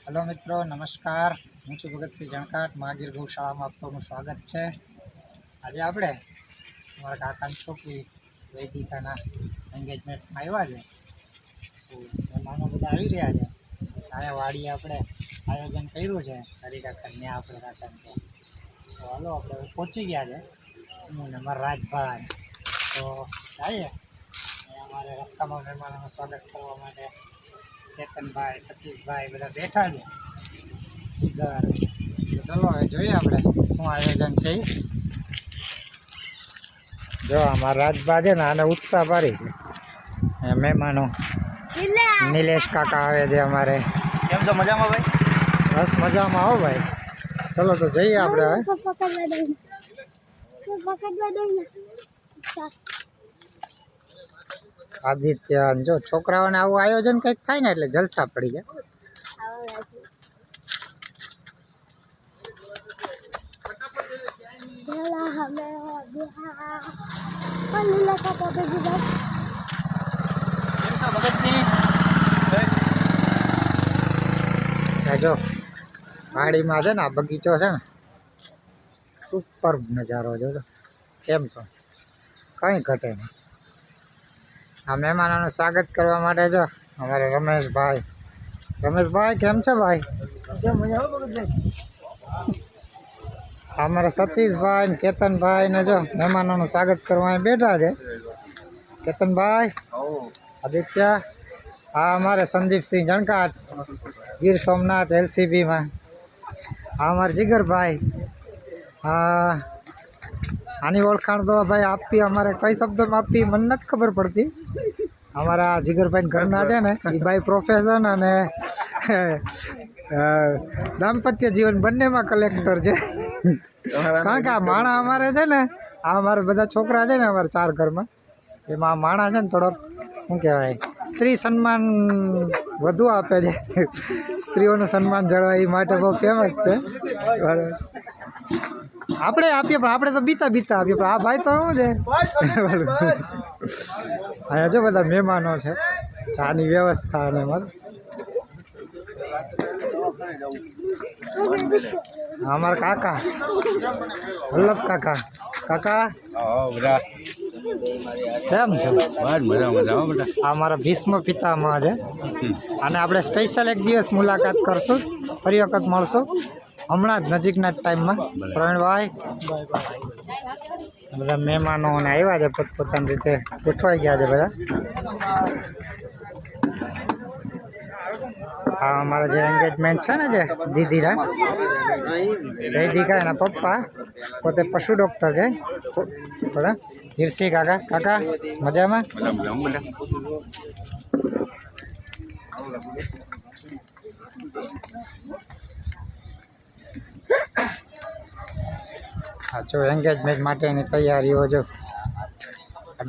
Hello मित्रों, नमस्कार। हूँ छुं भगतसिंह जणकाट। महागीर गौशाळामां आप सौनुं स्वागत है। आज आपणे अमरा काकानी छोकरी वैदिकाना एंगेजमेंटमां आव्या छे, तो मेहमानो बधा आवी रह्या छे। अहींया वाડીए आपणे आयोजन कर्युं छे हरी काका न्या आपणे काकाने, तो हालो आपणे पहोंची गया छे हूँ ने अमरा राजभाई। तो जाईए अमारे रस्तामां मेहमानोनुं स्वागत करवा माटे केतन भाई, सतीश भाई बधा बैठा है। जिगर तो चलो हवे जोईए आपणे शुं आयोजन छे। जो अमारा राजबा छे ने आने उत्साह भारी छे। मेहमानो नीलेश काका आवे छे अमारे। केम छो? मजामां भाई? बस मजामां हो भाई। चलो तो जईए आपणे हवे। आदित्य जो छोकराओने आवुं आयोजन कंईक थाय ने एटले जलसा पड़ी जाय। जो वाड़ी में है ना बगीचो है ना, सुपर नजारो जो तो केम तो कई घटे नहीं। आ मेहमानों स्वागत करवा माटे जो हमारे रमेश भाई केम छे भाई? हमारे सतीश भाई केतन भाई ने जो मेहमानों स्वागत करवा बैठा है। केतन भाई, आदित्य, हाँ हमारे संदीप सिंह जणकाट गिर सोमनाथ LCB में। हाँ हमारे जिगर भाई। हाँ आनी ओळखाण तो भाई आपी हमारे कई शब्दों में आपी मन नहीं खबर पड़ती। हमारा जिगर भाई घर ना है ने ई भाई प्रोफेशन अने दाम्पत्य जीवन बन्ने में कलेक्टर है। कारण के माणा अमारे है ने आ अमारे बधा छोकरा है ने अमारे 4 घर में एमां माणा है ने थोड़ो शुं कहेवाय स्त्री सम्मान वधु आपे छे। स्त्रीओनुं सन्मान जळवाय ए माटे बहु फेमस छे। आपणे आपीए पण आपणे तो बीता बीता आपीए पण आ भाई तो शुं छे अहींया जो बधा मेहमानो छे, चानी व्यवस्था अने हमारा काका वल्लभ काका केम छे? अमारा भीष्म पितामह है अने आपणे स्पेशल एक दिवस मुलाकात करशुं, फरी वखत मळशुं हमणां ज नजीकना टाइम में। प्रवीण भाई बधा मेहमानो आव्या छे, पोतपोतानी रीते गोठवाई गया छे बधा। हाँ हमारा जो एंगेजमेंट है ना जे दीदीरा वैदिका एना पप्पा पोते पशु डॉक्टर है। बड़ा धीरसिंह काका मजा में? हाँ जो एंगेजमेंट माटेनी तैयारी हो जो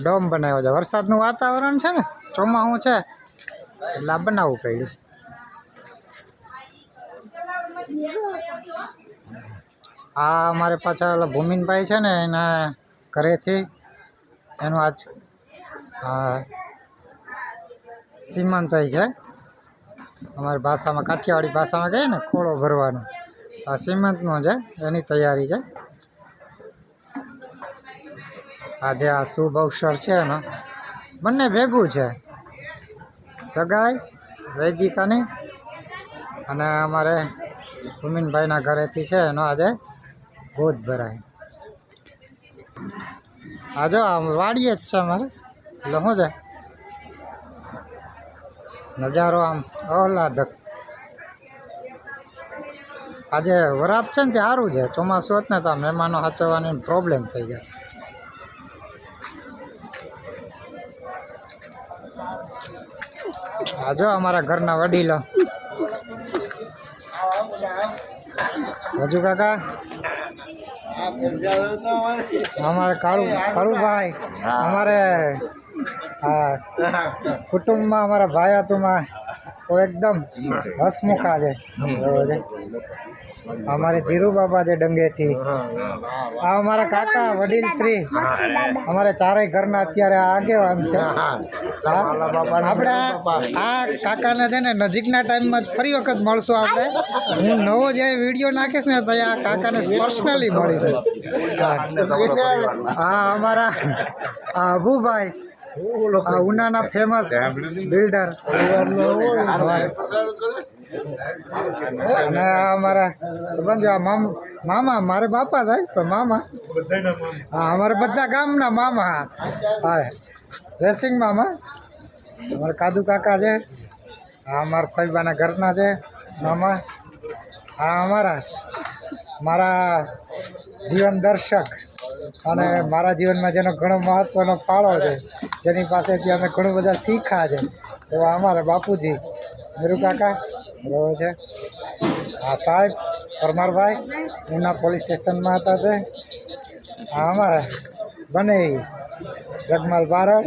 डोम बनाव्यो छे। वरसादनुं वातावरण छे ने, ચોમાસું छे એટલે આ બનાવવું પડ્યું। आ अमारे पाछा भूमिन भाई है ने एना घरे थी एनु आज सीमंत है। अमारी भाषा में काठियावाड़ी भाषा में कहे ने खोड़ो भरवानो, आ सीमंत नो है एनी तैयारी है। आज आ शुभ अवसर है ने बने भेगू है सगाई वैदिकानी अने अमारे भूमिन भाई ना घरे थी है एनो आज गोद भराय। आज वाड़ीए ज छे अमारे એટલે શું છે નજારો આમ આહલાદક। આજે વરાપ છે ને તે સારું છે, ચોમાસું હોત ને તો મહેમાનો સાચવવાની પ્રોબ્લેમ થઈ જાય। आज अमारा घरना वडीलो वजू काका, हमारे कालू भाई, हमारे कुटुंब में हमारा भाया तुम वो एकदम हसमुख आज અમારે ધીરુ બાબા જે ડંગેથી, આ અમારા કાકા વડીલ શ્રી, અમારે ચારેય ઘરના અત્યારે આગેવાન છે. આપણે આ કાકાને છે ને નજીકના ટાઈમમાં ફરી વખત મળશું. આપણે હું નવો જે વિડીયો નાખીશ ને તો આ કાકાને પર્સનલી મળીશું. હા અમારા અભુભાઈ ઉનાના ફેમસ બિલ્ડર, અને અમારા સંબંધો મામા, મારે બાપા થાય પણ મામા, હા અમારે બધા ગામના મામા. હા જયસિંહ મામા, અમારા કાદુ કાકા છે, હા અમારા ફઈબાના ઘરના છે મામા. હા મારા જીવન દર્શક અને મારા જીવનમાં જેનો ઘણો મહત્ત્વનો ફાળો છે, જેની પાસેથી અમે ઘણું બધા શીખ્યા છે, એવા અમારા બાપુજી મેરુ કાકા બરાબર છે. હા સાહેબ પરમારભાઈ ઉના પોલીસ સ્ટેશનમાં હતા તે. હા અમારા બને જગમાલ બારડ.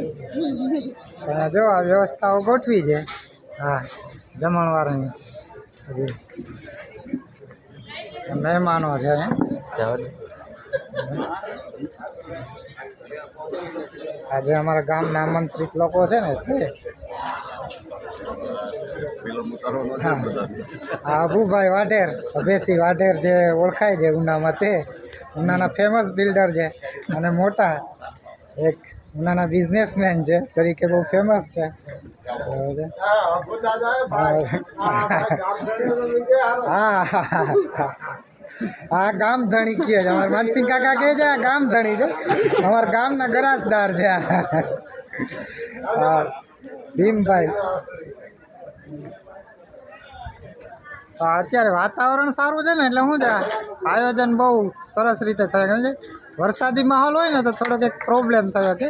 અને જો આ વ્યવસ્થાઓ ગોઠવી છે. હા જમણવારની હજી મહેમાનો છે. આજે અમારા ગામના આમંત્રિત લોકો છે ને તે હા અભુભાઈ વાઢેર, અભેસી વાઢેર જે ઓળખાય છે ઉનામાં, તે ઉનાના ફેમસ બિલ્ડર છે અને મોટા એક ઉનાના બિઝનેસમેન છે તરીકે બહુ ફેમસ છે. હા ગામ ધણી કહે છે અમારા માનસિંહ કાકા કહે છે. આ ગામ ધણી છે, અમારા ગામના ગરાસદાર છે. હા ભીમભાઈ. અત્યારે વાતાવરણ સારું છે ને એટલે શું છે, આયોજન બહુ સરસ રીતે થાય. કેમ છે વરસાદી માહોલ હોય ને તો થોડોક એક પ્રોબ્લેમ થયો કે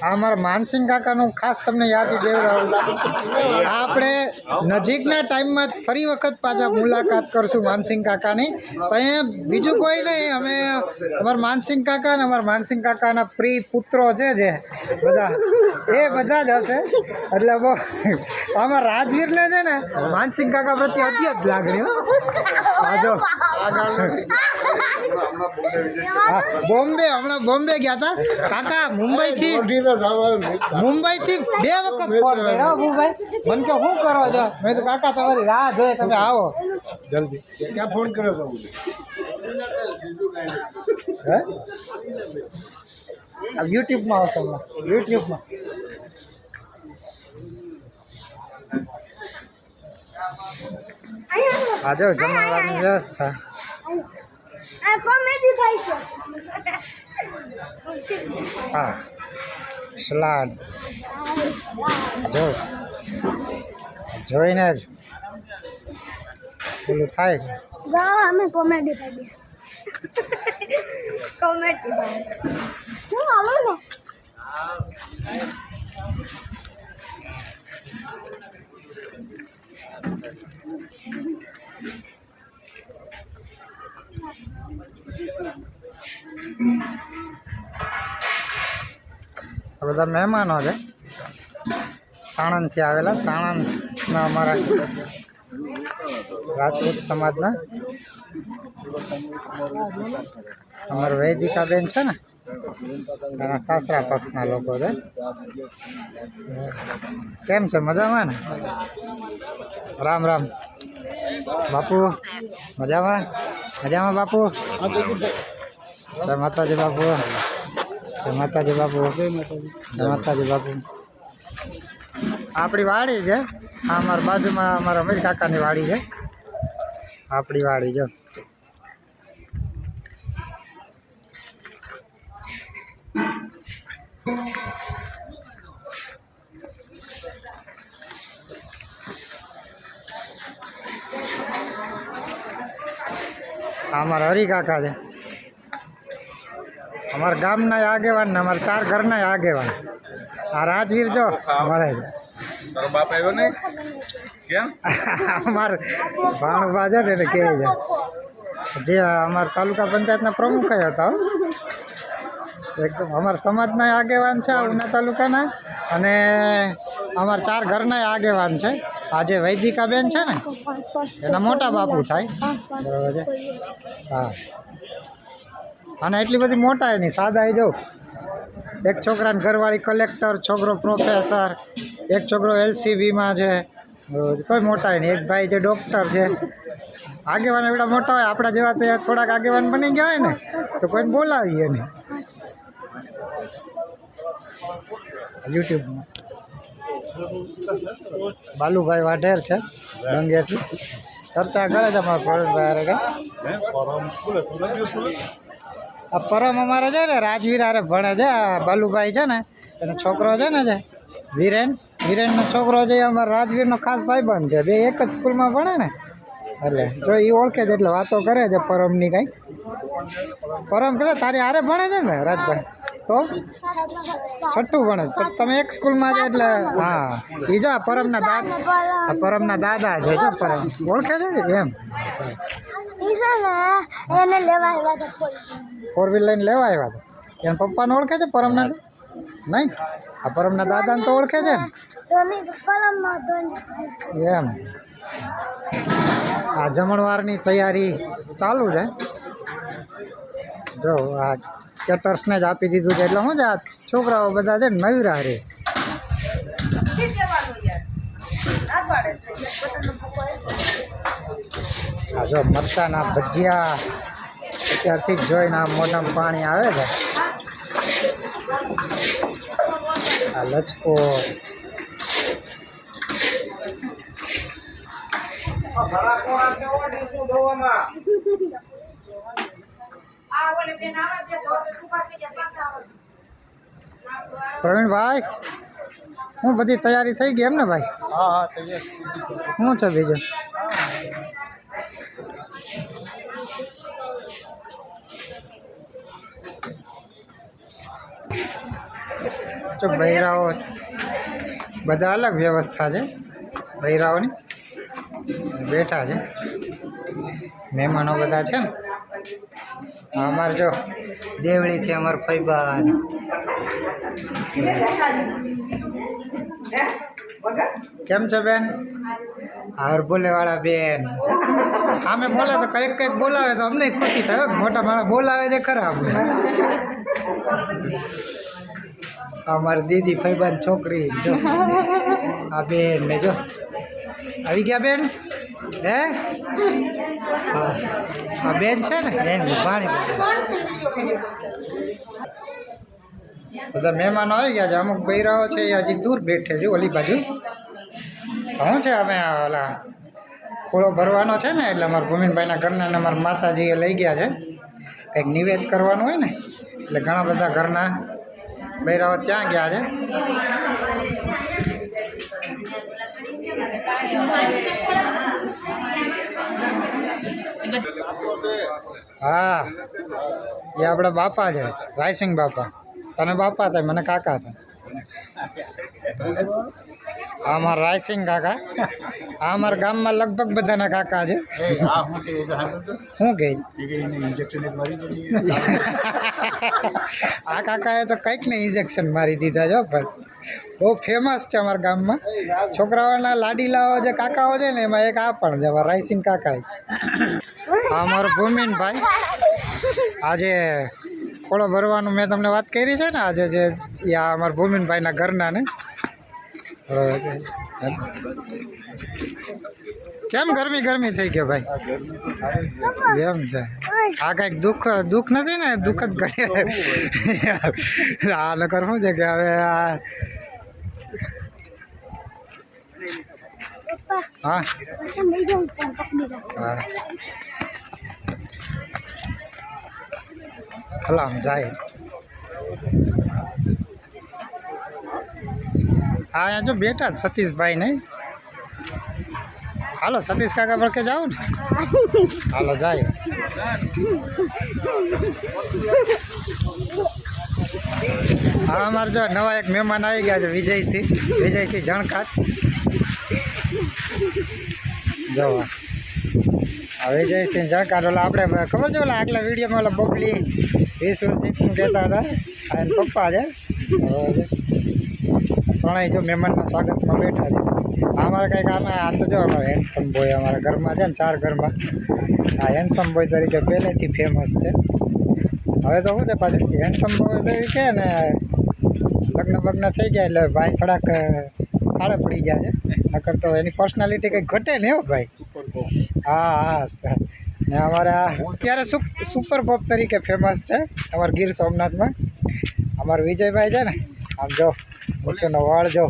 અમારા માનસિંહ કાકાનું ખાસ તમને યાદ દેવડાવું. આપણે નજીકના ટાઈમમાં ફરી વખત પાછા મુલાકાત કરશું માનસિંહ કાકાની. તો અહીંયા બીજું કોઈ નહીં, અમે અમારા માનસિંહ કાકા અને અમારા માનસિંહ કાકાના પ્રિય પુત્રો છે જે બધા, એ બધા જ હશે. એટલે બહુ આમાં રાજવીરને છે ને માનસિંહ કાકા પ્રત્યે અત્યંત લાગણી. જો બોમ્બે, હમણાં બોમ્બે ગયા હતા કાકા. મુંબઈથી 2 વખત ફોન કર્યો અબુભાઈ. મને કે શું કરો છો? મેં તો કાકા તમારી રાહ જોઈએ, તમે આવો જલ્દી. ક્યાં ફોન કર્યો છો? યુટ્યુબમાં આવશો, યુટ્યુબમાં. આ જો જમણવારની વ્યવસ્થા. હા સલાડ જો જોઈને જ પેલું થાય છે. અમે કોમેડી કરી કોમેડી હું આવો ને આ બધા મહેમાનો છે સાણંદથી આવેલા. સાણંદના અમારા રાજપૂત સમાજના અમારા વૈદિકાબેન છે ને, એના સાસરા પક્ષના લોકો છે. કેમ છે? મજામાં ને? રામ રામ બાપુ. મજામાં? મજામાં બાપુ? જય માતાજી બાપુ. જય માતાજી બાપુ. જય માતાજી બાપુ. આપણી વાડી છે આ, અમારા બાજુમાં અમારા અમીર કાકાની વાડી છે. આપણી વાડી જો. આ અમારા હરી કાકા છે, અમારા ગામના આગેવાન ને અમારા 4 ઘરના આગેવાન. આ રાજવીર જો મળે છે. તારો બાપ આવ્યો ને? કેમ? અમાર ભાણભા છે ને કહે છે, જે અમારા તાલુકા પંચાયતના પ્રમુખ હતા એકદમ અમારા સમાજના આગેવાન છે ઉના તાલુકાના, અને અમારા 4 ઘરના આગેવાન છે. આજે વૈદિકાબેન છે ને એના મોટા બાપુ થાય, બરાબર છે. હા, અને એટલી બધી મોટા એની સાદા એ જો એક છોકરાને ઘરવાળી કલેક્ટર, છોકરો પ્રોફેસર, એક છોકરો LCBમાં છે, બરાબર. કોઈ મોટા નહીં. એક ભાઈ જે ડૉક્ટર છે. આગેવાન એવડા મોટા હોય, આપણા જેવા તો થોડાક આગેવાન બની ગયા હોય ને તો કોઈને બોલાવીએ નહીં યુટ્યુબમાં. બાલુભાઈ વાઢેર છે ડંગેથી, ચર્ચા કરે છે અમારા પ્રવીણભાઈ હારે. આ પરમ અમારે છે ને રાજવીર હારે ભણે છે. આ બાલુભાઈ છે ને એનો છોકરો છે ને, જે વિરેનનો છોકરો છે, અમારા રાજવીરનો ખાસ ભાઈબંધ છે. બે એક જ સ્કૂલમાં ભણે ને, એટલે જો એ ઓળખે છે એટલે વાતો કરે છે પરમની. કંઈક પરમ કહે તારી હારે ભણે છે ને રાજભાઈ? તો 6ઠ્ઠું ભણે છે, પણ તમે એક સ્કૂલમાં છે એટલે. હા, એ જો પરમના દાદા છે. જો પરમ ઓળખે છે એમ. એને લેવા આવ્યા હતા 4 વ્હીલ લઈને લેવા આવ્યા હતા. એના પપ્પાને ઓળખે છે પરમના? નહીં, આ પરમના દાદાને તો ઓળખે છે ને એમ. આ જમણવારની તૈયારી ચાલુ છે. જો આ કેટર્સને જ આપી દીધું છે એટલે શું છે, આ છોકરાઓ બધા છે ને નવીરા રે. આ જો મરચાના ભજીયા અત્યારથી જ જોઈને આ મોઢામાં પાણી આવે છે. આ લચકો, પ્રવીણભાઈ હું બધી તૈયારી થઈ ગઈ એમ ને ભાઈ? શું છે બીજું? જો બૈરાઓ બધા અલગ વ્યવસ્થા છે. બૈરાઓની બેઠા છે, મહેમાનો બધા છે ને. અમારે જો દેવળીથી અમારા ફૈબા કેમ છે બેન? હાર બોલેવાળા બેન આમે બોલે તો કંઈક બોલાવે તો અમને ખુશી થાય. મોટા માણસ બોલાવે છે ખરા અમને. અમારી દીદી ફૈબાની છોકરી જો આ બેન ને જો આવી ગયા બેન. હે હા, આ બેન છે ને બેન પાણી બધા મહેમાનો આવી ગયા છે. અમુક બૈરાઓ છે એ હજી દૂર બેઠે છે ઓલી બાજુ. શું છે અમે ઓલા ખોળો ભરવાનો છે ને એટલે અમારા ભૂમિનભાઈના ઘરના ને અમારા માતાજીએ લઈ ગયા છે. કંઈક નિવેદ કરવાનું હોય ને એટલે ઘણા બધા ઘરના બૈરાઓ ત્યાં ગયા છે. હા, એ આપણા બાપા છે, રાયસિંગ બાપા. તને બાપા થાય, મને કાકા થાય. હા, અમારા રાયસિંગ કાકા. આ અમારા ગામમાં લગભગ બધાના કાકા છે. શું કહે? આ કાકાએ તો કંઈક ને ઇન્જેક્શન મારી દીધા છો, પણ બહુ ફેમસ છે અમારા ગામમાં. છોકરાઓના લાડીલાઓ જે કાકાઓ છે ને એમાં એક આ પણ છે, અમારા રાયસિંગ કાકા. આ અમારો ભૂમિનભાઈ. આજે ખોળો ભરવાનું મેં તમને વાત કરી છે ને આજે, જે આ અમારા ભૂમિનભાઈના ઘરના ને. કેમ ગરમી થઈ ગયો ભાઈ? એમ છે. આ કંઈક દુઃખ નથી ને? દુઃખ જ ઘડી આ નકર શું છે કે હવે આ હા હા હલામ જાય. હા, અહીંયા જો બેઠા જ સતીશભાઈ ને. હાલો સતીશ કાકા પડકે જાઓ ને. હાલો જાય. હા, અમારે જો નવા એક મહેમાન આવી ગયા છે, વિજયસિંહ જણકાટ. જો આ વિજયસિંહ જણકાટ. ઓલા આપણે ખબર છે ઓલા આગલા વિડીયોમાં ઓલા બબલી વિશ્વજીતનું કહેતા હતા આ એના પપ્પા છે ત્રણેય જો મહેમાનના સ્વાગતમાં બેઠા છે. અમારે કંઈક આ તો જો અમારા હેન્ડસમ બોય અમારા ઘરમાં છે ને 4 ઘરમાં આ હેન્ડસમ બોય તરીકે પહેલેથી ફેમસ છે. હવે તો શું છે પાછું હેન્ડસમ બોય તરીકે ને લગ્ન થઈ ગયા એટલે ભાઈ થોડાક કાળે પડી ગયા છે. નકર તો એની પર્સનાલિટી કંઈક ઘટે ને હો ભાઈ. હા ને અમારા અત્યારે સુપર પોપ તરીકે ફેમસ છે અમારા ગીર સોમનાથમાં. અમારા વિજયભાઈ છે ને આમ જો મૂછનો વાળ જો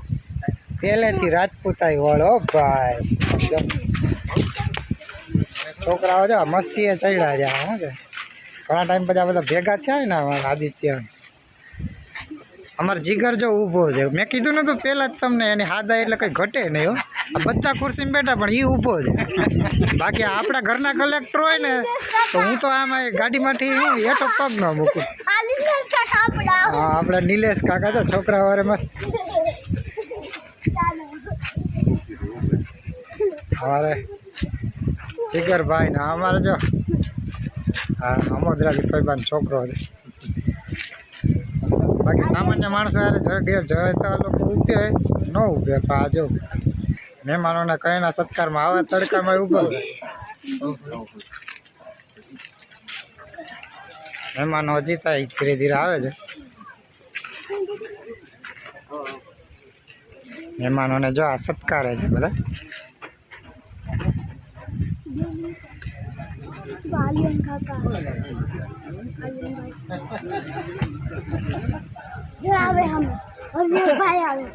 પહેલેથી રાજપૂતાઈ વાળ હો ભાઈ. જો છોકરાઓ જો મસ્તીએ ચડ્યા છે શું છે ઘણા ટાઈમ પછી આ બધા ભેગા થયા ને અમારા આદિત્ય અમારો જીગર જો ઊભો છે. મેં કીધું નતું પહેલાં જ તમને એની હાદા એટલે કંઈ ઘટે નહીં હો. આ બધા ખુરશીમાં બેઠા પણ એ ઊભો છે. બાકી આપણા ઘરના કલેક્ટર હોય ને તો હું તો આમાં ગાડીમાંથી હું હેઠો પગ ન મૂકું. હા આપણે નિલેશ કાકા તો છોકરા વારે મસ્ત અમારે જીગરભાઈ ને અમારે જો હા અમોદરાજી ભાઈબાન છોકરો છે. બાકી સામાન્ય માણસો યારે જય તો લોકો ઉભે ન ઉભે પણ આ જો મહેમાનોને કઈના સત્કારમાં આવા તડકામાં ઊભો છે. મહેમાનો હજી થાય ધીરે ધીરે આવે છે. મહેમાનોને જો આ સત્કારે છે બધા. આવે હમે ભાઈ આવે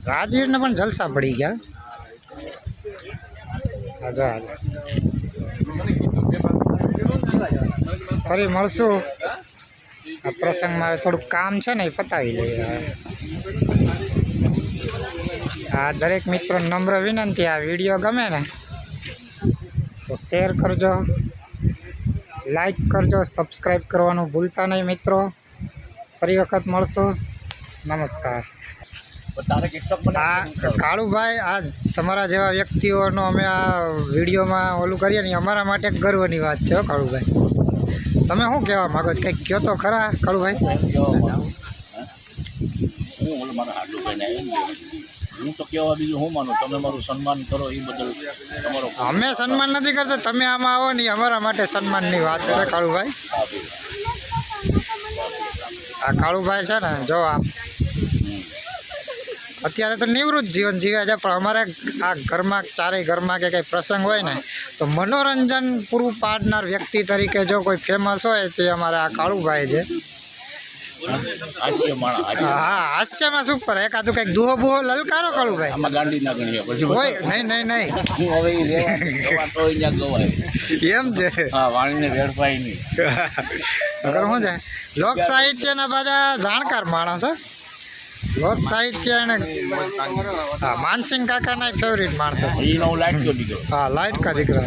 રાજીવને પણ જલસા પડી ગયા. હાજો હાજો ફરી મળશું આ પ્રસંગમાં. થોડુંક કામ છે ને એ પતાવી લઈએ. આ દરેક મિત્રો નમ્ર વિનંતી આ વિડીયો ગમે ને તો શેર કરજો, લાઈક કરજો, સબસ્ક્રાઈબ કરવાનું ભૂલતા નહીં મિત્રો. ફરી વખત મળશું. નમસ્કાર. આ કાળુભાઈ આ તમારા જેવા વ્યક્તિઓનો અમે આ વિડીયોમાં ઓલું કરીએ ને અમારા માટે ગર્વની વાત છે. કાળુભાઈ તમે શું કહેવા માગો છો? કંઈક કહો તો ખરા કાળુભાઈ. હું તો કહેવા બીજું હું માનું, તમે મારું સન્માન કરો એ બદલ તમારો. અમે સન્માન નથી કરતા, તમે આમાં આવો ને અમારા માટે સન્માનની વાત છે કાળુભાઈ. આ કાળુભાઈ છે ને જો આ અત્યારે તો નિવૃત્ત જીવન જીવે છે પણ અમારે આ ઘરમાં ચારેય ઘરમાં કે કંઈ પ્રસંગ હોય ને તો મનોરંજન પૂરું પાડનાર વ્યક્તિ તરીકે જો કોઈ ફેમસ હોય તો અમારે આ કાળુભાઈ છે. હા હાસ્યમાં સુપર. એકાદું કંઈક દુહો બુહો લલકારો કાળુભાઈ. હોય નહીં નહીં નહીં એમ છે અગર શું છે લોક સાહિત્યના પાછા જાણકાર માણસ. લોક સાહિત્ય એને હા માનસિંહ કાકાના ફેવરિટ માણસ. હા લાઈટ કા દીકરા.